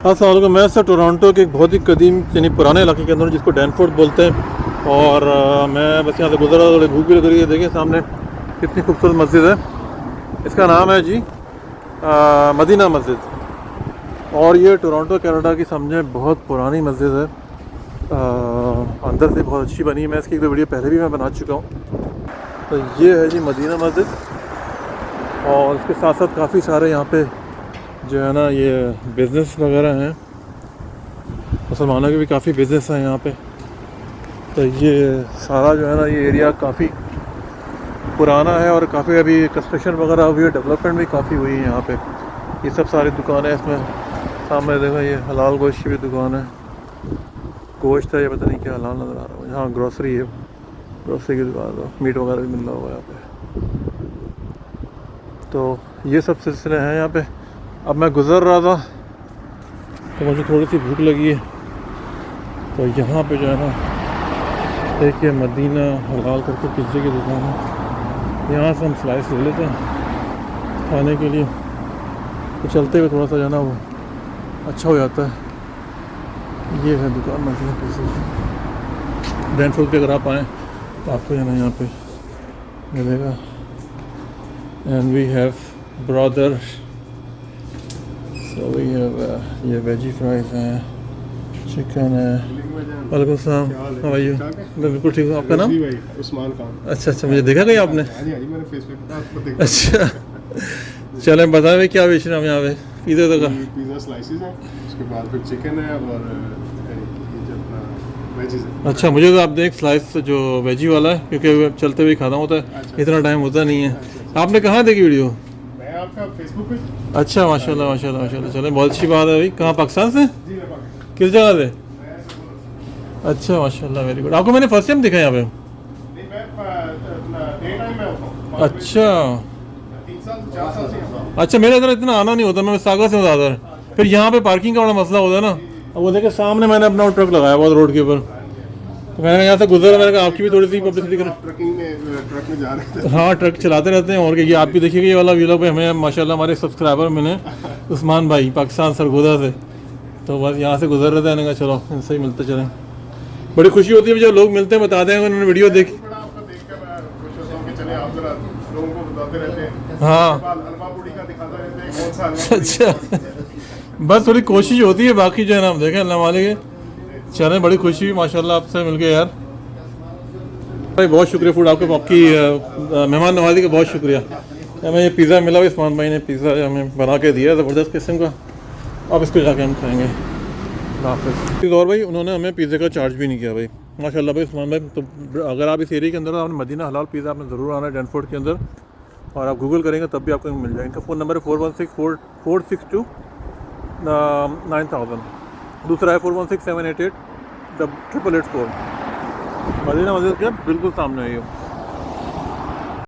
अस्सलाम वालेकुम। मैं सर टोरंटो के एक बहुत ही कदीम यानी पुराने इलाके के अंदर हूं, जिसको डैनफोर्ड बोलते हैं। और मैं बस यहाँ से गुजरा, थोड़ी भूख भी लग रही है। देखिए सामने कितनी खूबसूरत मस्जिद है। इसका नाम है जी मदीना मस्जिद। और ये टोरंटो कनाडा की समझे बहुत पुरानी मस्जिद है। अंदर से बहुत अच्छी बनी है। मैं इसकी एक दो वीडियो पहले भी मैं बना चुका हूँ। तो ये है जी मदीना मस्जिद। और इसके साथ साथ काफ़ी सारे यहाँ पे जो है ना ये बिज़नेस वगैरह हैं। मुसलमानों के भी काफ़ी बिज़नेस हैं यहाँ पे। तो ये सारा जो है ना ये एरिया काफ़ी पुराना है और काफ़ी अभी कंस्ट्रक्शन वगैरह हुई है, डेवलपमेंट भी काफ़ी हुई है यहाँ पे। ये सब सारी दुकानें इसमें सामने देखो, ये हलाल गोश्त की भी दुकान है। गोश्त है, ये पता नहीं क्या हलाल नज़र आ रहा है। हाँ ग्रोसरी है, ग्रोसरी की दुकान है, मीट वगैरह भी मिल रहा होगा यहाँ पे। तो ये सब सिलसिले हैं यहाँ पे। अब मैं गुज़र रहा था तो मुझे थोड़ी सी भूख लगी है। तो यहाँ पे जो है ना एक ये मदीना हलाल करके पिज़्ज़े की दुकान है। यहाँ से हम स्लाइस ले लेते हैं खाने के लिए। तो चलते हुए थोड़ा सा जो है ना वो अच्छा हो जाता है। ये है दुकान मदीना पिज़्ज़े की। डैनफोर्ड पे अगर आप आएँ तो आपको जो है ना यहाँ पे मिलेगा। And we have brother, so we have ये वेजी फ्राइज हैं, चिकन है। वालेकुम सलाम, हाउ आर यू? मैं बिल्कुल ठीक हूँ। आपका नाम? उस्मान खान। अच्छा, मुझे देखा कहीं आपने? हाँ जी, मैंने फेसबुक पे आपको देखा। अच्छा चलें बताएं भाई क्या बेच रहे हैं हम यहाँ पे? पिज़्ज़ा तो का पिज़्ज़ा स्लाइसेस है, उसके बाद फिर चिकन है और ये जो अपना वेजीज है। अच्छा, मुझे तो आप देख स्लाइस जो वेजी वाला है, क्योंकि चलते हुए खाता होता है। अच्छा। इतना टाइम होता नहीं है। आपने कहाँ देखी वीडियो? मैं आपका फेसबुक पे। अच्छा, माशाल्लाह माशाल्लाह माशाल्लाह। चलें बहुत अच्छी बात है भाई। कहाँ, पाकिस्तान से? जी मैं पाकिस्तान। किस जगह से? मैं सबको अच्छा माशाल्लाह, वेरी गुड। आपको मैंने फर्स्ट टाइम देखा यहाँ पे? नहीं, मैं अपना डे टाइम में होता हूँ। अच्छा 3 साल 4 साल से यहाँ हूँ। अच्छा, मेरे इधर इतना आना नहीं होता, मैं सागर से हूँ ज़्यादा। फिर यहाँ पे पार्किंग का बड़ा मसला होता है ना। अब वो देखे सामने मैंने अपना ट्रक लगाया बहुत रोड के ऊपर। तो मैंने यहाँ से गुजरा, मैंने कहा आपकी भी थोड़ी सी पब्लिसिटी करें। ट्रक में जा रहे थे। हाँ, ट्रक चलाते रहते हैं। और क्या, ये आप भी देखिएगा ये वाला व्लॉग पे हमें माशाल्लाह हमारे सब्सक्राइबर मिले उस्मान भाई, पाकिस्तान सरगोदा से। तो बस यहाँ से गुजर रहे थे, मैंने कहा चलो इनसे ही मिलते चलें। बड़ी खुशी होती है जब लोग मिलते हैं, बताते हैं उन्होंने वीडियो देखी। बड़ा आपका देख के मैं खुश होता हूँ कि चले आप जरा लोगों को बताते रहते हैं। हाँ हलवा पूड़ी का दिखाते रहते हैं, कौन सा हलवा पूड़ी अच्छा बस थोड़ी कोशिश होती है, बाकी जो है ना हम देखें अल्लाह वाले के। चलें, बड़ी खुशी हुई माशाल्लाह आपसे मिलके यार भाई। बहुत शुक्रिया फूड आपके, आपकी मेहमान नवाजी का बहुत शुक्रिया। हमें ये पिज़्ज़ा मिला, उस्मान भाई ने पिज़्ज़ा हमें बना के दिया ज़बरदस्त किस्म का। अब इसको जाके हम खाएँगे। हाफ़िज़। और भाई उन्होंने हमें पिज़्ज़े का चार्ज भी नहीं किया भाई, माशाल्लाह भाई उस्मान भाई। तो अगर आप इस एरिया के अंदर आपने मदीना हलाल पिज़्ज़ा आपने ज़रूर आना है डैनफोर्ड के अंदर। और आप गूगल करेंगे तब भी आपको मिल जाएगा। इनका फ़ोन नंबर है 416462 9000। दूसरा है 416788 888 4। मदीना मस्जिद के बिल्कुल सामने है ये।